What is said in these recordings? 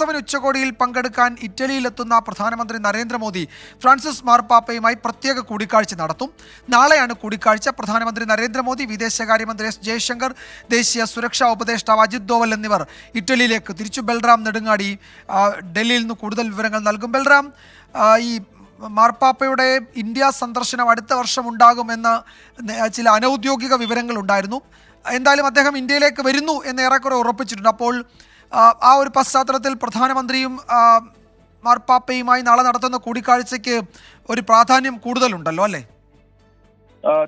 G7 ഉച്ചകോടിയിൽ പങ്കെടുക്കാൻ ഇറ്റലിയിലെത്തുന്ന പ്രധാനമന്ത്രി നരേന്ദ്രമോദി ഫ്രാൻസിസ് മാർപ്പാപ്പയുമായി പ്രത്യേക കൂടിക്കാഴ്ച നടത്തും. നാളെയാണ് കൂടിക്കാഴ്ച. പ്രധാനമന്ത്രി നരേന്ദ്രമോദി, വിദേശകാര്യമന്ത്രി എസ് ജയശങ്കർ, ദേശീയ സുരക്ഷാ ഉപദേഷ്ടാവ് അജിത് ഡോവൽ എന്നിവർ ഇറ്റലിയിലേക്ക് തിരിച്ചു. ബൽറാം നെടുങ്ങാടി ഡൽഹിയിൽ നിന്ന് കൂടുതൽ വിവരങ്ങൾ നൽകും. ബൽറാം, ഈ മാർപ്പാപ്പയുടെ ഇന്ത്യ സന്ദർശനം അടുത്ത വർഷം ഉണ്ടാകുമെന്ന് ചില അനൗദ്യോഗിക വിവരങ്ങൾ ഉണ്ടായിരുന്നു. എന്തായാലും അദ്ദേഹം ഇന്ത്യയിലേക്ക് വരുന്നു എന്ന് ഏറെക്കുറെ ഉറപ്പിച്ചിട്ടുണ്ട്. അപ്പോൾ ആ ഒരു പശ്ചാത്തലത്തിൽ പ്രധാനമന്ത്രിയും മാർപ്പാപ്പയുമായി നാളെ നടത്തുന്ന കൂടിക്കാഴ്ചയ്ക്ക് ഒരു പ്രാധാന്യം കൂടുതലുണ്ടല്ലോ അല്ലേ?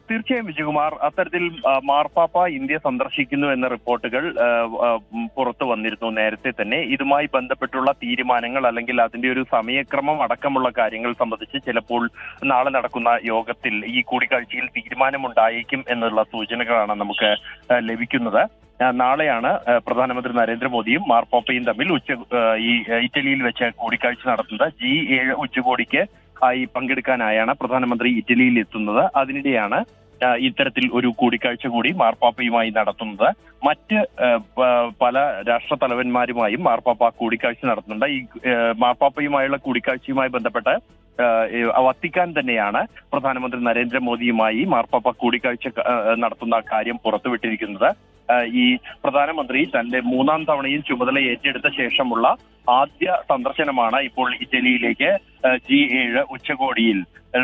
തീർച്ചയായും വിജയകുമാർ, അത്തരത്തിൽ മാർപ്പാപ്പ ഇന്ത്യ സന്ദർശിക്കുന്നു എന്ന റിപ്പോർട്ടുകൾ പുറത്തു വന്നിരുന്നു നേരത്തെ തന്നെ. ഇതുമായി ബന്ധപ്പെട്ടുള്ള തീരുമാനങ്ങൾ അല്ലെങ്കിൽ അതിന്റെ ഒരു സമയക്രമം അടക്കമുള്ള കാര്യങ്ങൾ സംബന്ധിച്ച് ചിലപ്പോൾ നാളെ നടക്കുന്ന യോഗത്തിൽ ഈ കൂടിക്കാഴ്ചയിൽ തീരുമാനമുണ്ടായേക്കും എന്നുള്ള സൂചനകളാണ് നമുക്ക് ലഭിക്കുന്നത്. നാളെയാണ് പ്രധാനമന്ത്രി നരേന്ദ്രമോദിയും മാർപ്പാപ്പയും തമ്മിൽ ഇറ്റലിയിൽ വെച്ച് കൂടിക്കാഴ്ച നടത്തുന്നത്. G7 ഉച്ചകോടിക്ക് പങ്കെടുക്കാനായാണ് പ്രധാനമന്ത്രി ഇറ്റലിയിൽ എത്തുന്നത്. അതിനിടെയാണ് ഇത്തരത്തിൽ ഒരു കൂടിക്കാഴ്ച കൂടി മാർപ്പാപ്പയുമായി നടത്തുന്നത്. മറ്റ് പല രാഷ്ട്ര തലവന്മാരുമായും മാർപ്പാപ്പ കൂടിക്കാഴ്ച നടത്തുന്നുണ്ട്. ഈ മാർപ്പാപ്പയുമായുള്ള കൂടിക്കാഴ്ചയുമായി ബന്ധപ്പെട്ട് വത്തിക്കാൻ തന്നെയാണ് പ്രധാനമന്ത്രി നരേന്ദ്രമോദിയുമായി മാർപ്പാപ്പ കൂടിക്കാഴ്ച നടത്തുന്ന കാര്യം പുറത്തുവിട്ടിരിക്കുന്നത്. ഈ പ്രധാനമന്ത്രി തന്റെ 3ാം തവണയും ചുമതല ഏറ്റെടുത്ത ശേഷമുള്ള ആദ്യ സന്ദർശനമാണ് ഇപ്പോൾ ഇറ്റലിയിലേക്ക് G7 ഉച്ചകോടിയിൽ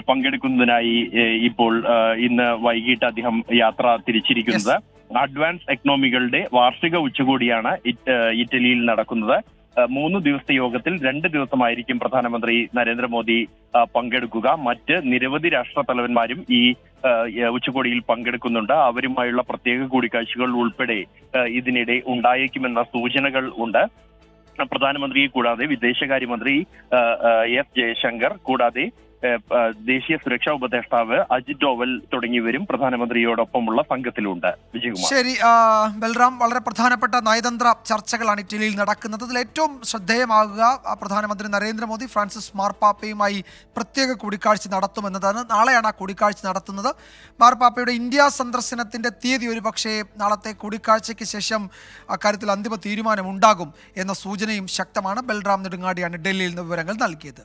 പങ്കെടുക്കുന്നതിനായി ഇപ്പോൾ ഇന്ന് വൈകിട്ട് അദ്ദേഹം യാത്ര തിരിച്ചിരിക്കുന്നത്. അഡ്വാൻസ് എക്കണോമികളുടെ വാർഷിക ഉച്ചകോടിയാണ് ഇറ്റലിയിൽ നടക്കുന്നത്. 3 ദിവസത്തെ യോഗത്തിൽ 2 ദിവസമായിരിക്കും പ്രധാനമന്ത്രി നരേന്ദ്രമോദി പങ്കെടുക്കുക. മറ്റ് നിരവധി രാഷ്ട്ര തലവന്മാരും ഈ ഉച്ചകോടിയിൽ പങ്കെടുക്കുന്നുണ്ട്. അവരുമായുള്ള പ്രത്യേക കൂടിക്കാഴ്ചകൾ ഉൾപ്പെടെ ഇതിനിടെ ഉണ്ടായേക്കുമെന്ന സൂചനകൾ ഉണ്ട്. പ്രധാനമന്ത്രിയെ കൂടാതെ വിദേശകാര്യമന്ത്രി എസ് ജയശങ്കർ, കൂടാതെ ദേശീയ സുരക്ഷാ ഉപദേഷ്ടാവ് അജിത് ഡോവൽ തുടങ്ങിയവരും പ്രധാനമന്ത്രിയോടൊപ്പമുള്ള സംഘത്തിലുണ്ട്. വിജയകുമാർ. ശരി ബൽറാം, വളരെ പ്രധാനപ്പെട്ട നയതന്ത്ര ചർച്ചകളാണ് ഇറ്റലിയിൽ നടക്കുന്നത്. അതിൽ ഏറ്റവും ശ്രദ്ധേയമാകുക പ്രധാനമന്ത്രി നരേന്ദ്രമോദി ഫ്രാൻസിസ് മാർപ്പാപ്പയുമായി പ്രത്യേക കൂടിക്കാഴ്ച നടത്തുമെന്നതാണ്. നാളെയാണ് ആ കൂടിക്കാഴ്ച നടത്തുന്നത്. മാർപ്പാപ്പയുടെ ഇന്ത്യ സന്ദർശനത്തിന്റെ തീയതി ഒരുപക്ഷെ നാളത്തെ കൂടിക്കാഴ്ചയ്ക്ക് ശേഷം അക്കാര്യത്തിൽ അന്തിമ തീരുമാനമുണ്ടാകും എന്ന സൂചനയും ശക്തമാണ്. ബൽറാം നെടുങ്ങാടിയാണ് ഡൽഹിയിൽ നിന്ന് വിവരങ്ങൾ നൽകിയത്.